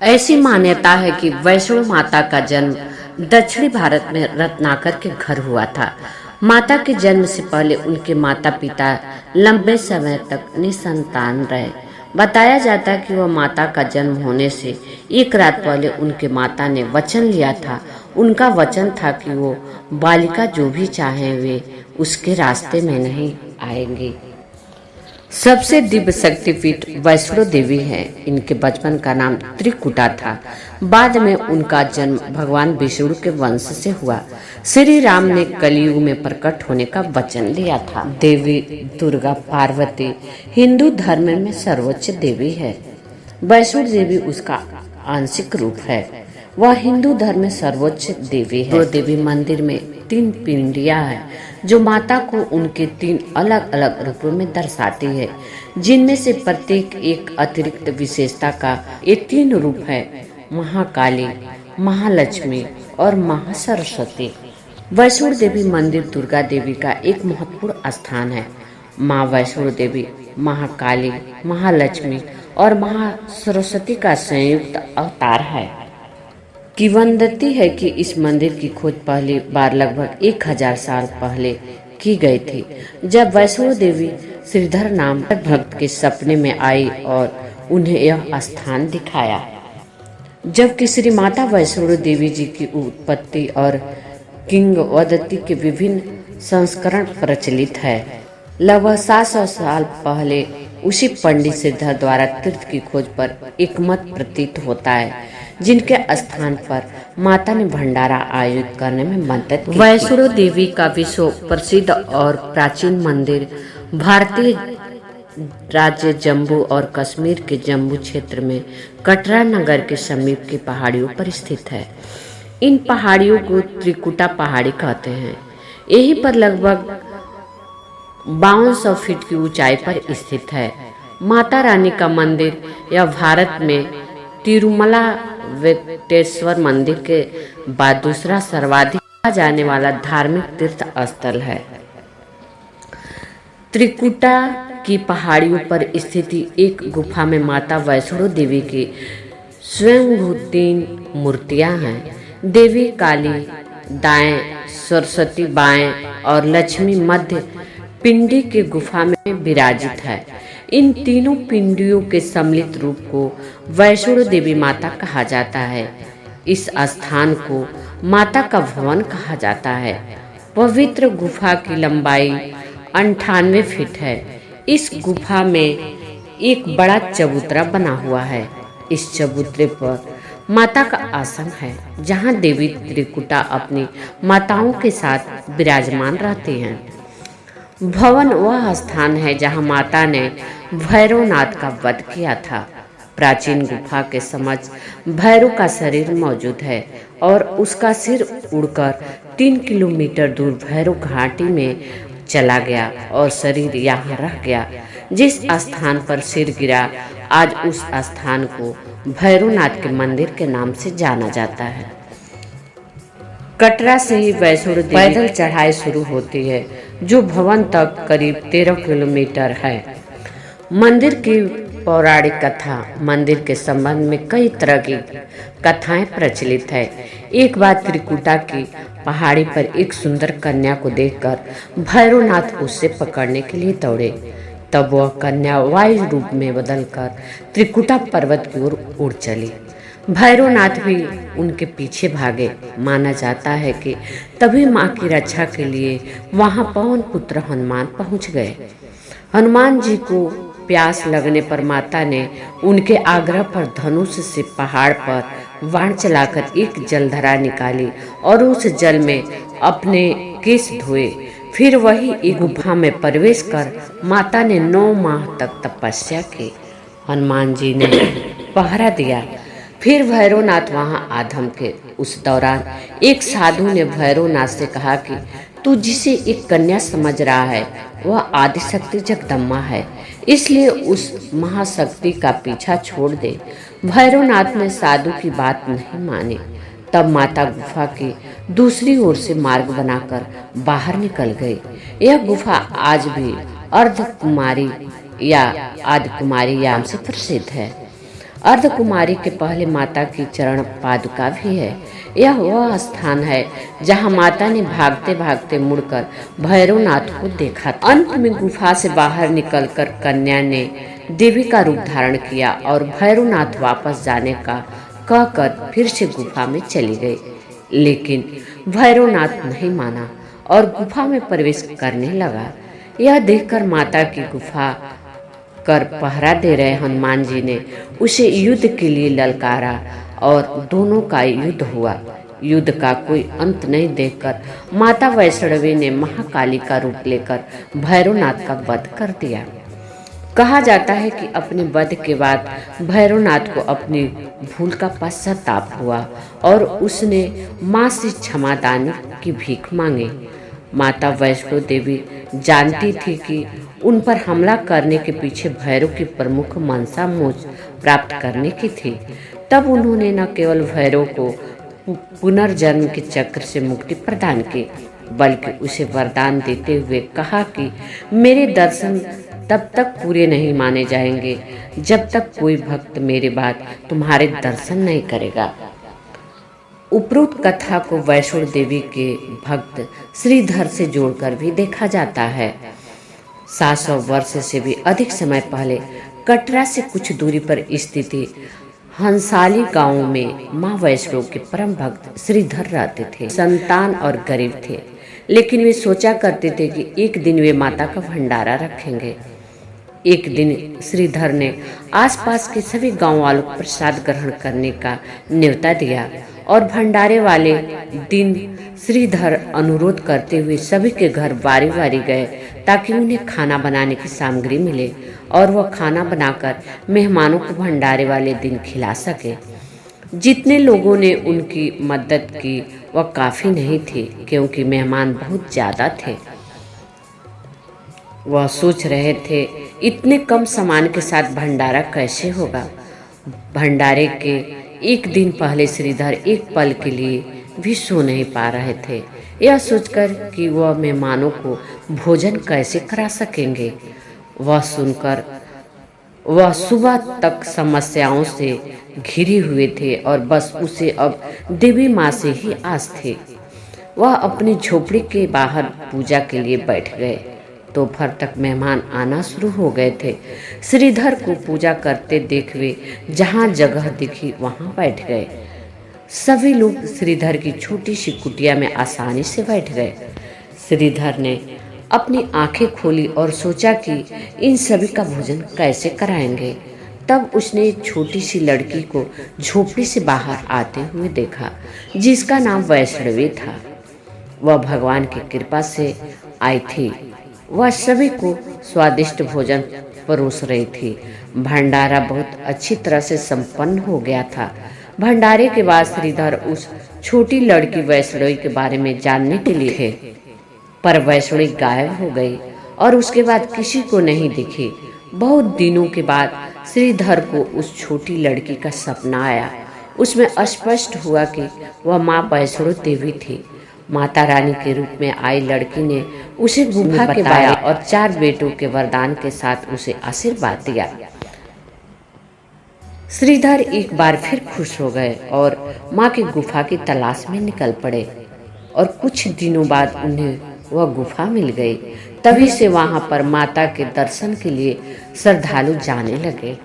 ऐसी मान्यता है कि वैष्णो माता का जन्म दक्षिणी भारत में रत्नाकर के घर हुआ था। माता के जन्म से पहले उनके माता पिता लंबे समय तक निसंतान रहे। बताया जाता है कि वह माता का जन्म होने से एक रात पहले उनके माता ने वचन लिया था। उनका वचन था कि वो बालिका जो भी चाहे वे उसके रास्ते में नहीं आएंगी। सबसे दिव्य शक्तिपीठ वैष्णो देवी है। इनके बचपन का नाम त्रिकुटा था। बाद में उनका जन्म भगवान विष्णु के वंश से हुआ। श्री राम ने कलयुग में प्रकट होने का वचन लिया था। देवी दुर्गा पार्वती हिंदू धर्म में सर्वोच्च देवी है। वैष्णो देवी उसका आंशिक रूप है। वह हिंदू धर्म में सर्वोच्च देवी है। वैष्णो देवी मंदिर में 3 पिंडियां हैं जो माता को उनके 3 अलग अलग रूपों में दर्शाती है, जिनमें से प्रत्येक एक अतिरिक्त विशेषता का ये 3 रूप है: महाकाली, महालक्ष्मी और महासरस्वती। वैष्णो देवी मंदिर दुर्गा देवी का एक महत्वपूर्ण स्थान है। माँ वैष्णो देवी महाकाली, महालक्ष्मी और महासरस्वती का संयुक्त अवतार है। किंवदंती है कि इस मंदिर की खोज पहली बार लगभग 1000 साल पहले की गई थी, जब वैष्णो देवी श्रीधर नाम भक्त के सपने में आई और उन्हें यह स्थान दिखाया। जबकि श्री माता वैष्णो देवी जी की उत्पत्ति और किंवदंती के विभिन्न संस्करण प्रचलित है। लगभग 700 साल पहले उसी पंडित श्रीधर द्वारा तीर्थ की खोज पर एक मत प्रतीत होता है, जिनके स्थान पर माता ने भंडारा आयोजित करने में मदद की। वैष्णो देवी का विश्व प्रसिद्ध और प्राचीन मंदिर भारतीय राज्य जम्मू और कश्मीर के जम्मू क्षेत्र में कटरा नगर के समीप की पहाड़ियों पर स्थित है। इन पहाड़ियों को त्रिकुटा पहाड़ी कहते हैं। यहीं पर लगभग 5200 फीट की ऊंचाई पर स्थित है। माता रानी का मंदिर यह भारत में तिरुमला वेंकटेश्वर मंदिर के बाद दूसरा सर्वाधिक जाने वाला धार्मिक तीर्थ स्थल है। त्रिकुटा की पहाड़ियों पर स्थित एक गुफा में माता वैष्णो देवी की स्वयंभू 3 मूर्तियां हैं। देवी काली दाएं, सरस्वती बाएं और लक्ष्मी मध्य पिंडी के गुफा में विराजित है। इन तीनों पिंडियों के सम्मिलित रूप को वैष्णो देवी माता कहा जाता है। इस स्थान को माता का भवन कहा जाता है। पवित्र गुफा की लंबाई 98 फीट है। इस गुफा में एक बड़ा चबूतरा बना हुआ है। इस चबूतरे पर माता का आसन है, जहां देवी त्रिकुटा अपनी माताओं के साथ विराजमान रहती हैं। भवन वह स्थान है जहां माता ने भैरवनाथ का वध किया था। प्राचीन गुफा के समक्ष भैरव का शरीर मौजूद है और उसका सिर उड़कर 3 किलोमीटर दूर भैरव घाटी में चला गया और शरीर यहाँ रह गया। जिस स्थान पर सिर गिरा, आज उस स्थान को भैरवनाथ के मंदिर के नाम से जाना जाता है। कटरा से ही वैष्णो देवी पैदल चढ़ाई शुरू होती है, जो भवन तक करीब 13 किलोमीटर है। मंदिर की पौराणिक कथा। मंदिर के संबंध में कई तरह की कथाएं प्रचलित है। एक बार त्रिकुटा की पहाड़ी पर एक सुंदर कन्या को देखकर भैरवनाथ उससे पकड़ने के लिए दौड़े। तब वह कन्या वायु रूप में बदलकर त्रिकुटा पर्वत की ओर उड़ चली। भैरवनाथ भी उनके पीछे भागे। माना जाता है कि तभी मां की रक्षा के लिए वहां पवन पुत्र हनुमान पहुंच गए। हनुमान जी को प्यास लगने पर माता ने उनके आग्रह पर धनुष से पहाड़ पर बाण चलाकर एक जलधारा निकाली और उस जल में अपने केश धोए। फिर वही एक गुफा में प्रवेश कर माता ने 9 माह तक तपस्या की। हनुमान जी ने पहरा दिया। फिर भैरवनाथ वहां आधम के। उस दौरान एक साधु ने भैरवनाथ से कहा कि तू जिसे एक कन्या समझ रहा है वह आदिशक्ति जगदम्बा है, इसलिए उस महाशक्ति का पीछा छोड़ दे। भैरवनाथ ने साधु की बात नहीं मानी। तब माता गुफा की दूसरी ओर से मार्ग बनाकर बाहर निकल गई। यह गुफा आज भी अर्धकुमारी या आदिकुमारी नाम से प्रसिद्ध है। अर्धकुमारी के पहले माता की चरण पादुका भी है। यह वह स्थान है जहां माता ने भागते भागते मुड़कर भैरवनाथ को देखा था। अंत में गुफा से बाहर निकलकर कन्या ने देवी का रूप धारण किया और भैरवनाथ वापस जाने का कहकर फिर से गुफा में चली गई। लेकिन भैरवनाथ नहीं माना और गुफा में प्रवेश करने लगा। यह देखकर माता की गुफा कर पहरा दे रहे हनुमान जी ने उसे युद्ध के लिए ललकारा और दोनों का युद्ध हुआ। युद्ध का कोई अंत नहीं देखकर माता वैष्णवी ने महाकाली का रूप लेकर भैरवनाथ का वध कर दिया। कहा जाता है कि अपने वध के बाद भैरवनाथ को अपनी भूल का पश्चाताप हुआ और उसने मां से क्षमादान की भीख मांगी। माता वैष्णो देवी जानती थी कि उन पर हमला करने के पीछे भैरव की प्रमुख मनसा मोक्ष प्राप्त करने की थी। तब उन्होंने न केवल भैरव को पुनर्जन्म के चक्र से मुक्ति प्रदान की, बल्कि उसे वरदान देते हुए कहा कि मेरे दर्शन तब तक पूरे नहीं माने जाएंगे जब तक कोई भक्त मेरे बाद तुम्हारे दर्शन नहीं करेगा। उपरोक्त कथा को वैष्णो देवी के भक्त श्रीधर से जोड़कर भी देखा जाता है। 700 वर्ष से भी अधिक समय पहले कटरा से कुछ दूरी पर स्थित हंसाली गांव में मां वैष्णो के परम भक्त श्रीधर रहते थे। संतान और गरीब थे, लेकिन वे सोचा करते थे कि एक दिन वे माता का भंडारा रखेंगे। एक दिन श्रीधर ने आसपास के सभी गांव वालों को प्रसाद ग्रहण करने का न्योता दिया और भंडारे वाले दिन श्रीधर अनुरोध करते हुए सभी के घर बारी बारी गए ताकि उन्हें खाना बनाने की सामग्री मिले और वह खाना बनाकर मेहमानों को भंडारे वाले दिन खिला सके। जितने लोगों ने उनकी मदद की वह काफ़ी नहीं थी, क्योंकि मेहमान बहुत ज़्यादा थे। वह सोच रहे थे इतने कम सामान के साथ भंडारा कैसे होगा। भंडारे के एक दिन पहले श्रीधर एक पल के लिए भी सो नहीं पा रहे थे, यह सोचकर कि वह मेहमानों को भोजन कैसे करा सकेंगे। वह सुनकर वह सुबह तक समस्याओं से घिरे हुए थे और बस उसे अब देवी माँ से ही आस थी। वह अपनी झोपड़ी के बाहर पूजा के लिए बैठ गए। दोपहर तक मेहमान आना शुरू हो गए थे। श्रीधर को पूजा करते देख वे जहाँ जगह दिखी वहाँ बैठ गए। सभी लोग श्रीधर की छोटी सी कुटिया में आसानी से बैठ गए। श्रीधर ने अपनी आंखें खोली और सोचा कि इन सभी का भोजन कैसे कराएंगे। तब उसने एक छोटी सी लड़की को झोपड़ी से बाहर आते हुए देखा, जिसका नाम वैष्णवी था। वह भगवान की कृपा से आई थी। वह सभी को स्वादिष्ट भोजन परोस रही थी। भंडारा बहुत अच्छी तरह से संपन्न हो गया था। भंडारे के बाद श्रीधर उस छोटी लड़की वैष्णवी के बारे में जानने के लिए थे, पर वैष्णवी गायब हो गई और उसके बाद किसी को नहीं दिखी। बहुत दिनों के बाद श्रीधर को उस छोटी लड़की का सपना आया। उसमें स्पष्ट हुआ कि वह माँ वैष्णो देवी थी। माता रानी के रूप में आई लड़की ने उसे गुफा के बताया और 4 बेटों के वरदान के साथ उसे आशीर्वाद दिया। श्रीधर एक बार फिर खुश हो गए और माँ की गुफा की तलाश में निकल पड़े और कुछ दिनों बाद उन्हें वह गुफा मिल गई। तभी से वहां पर माता के दर्शन के लिए श्रद्धालु जाने लगे।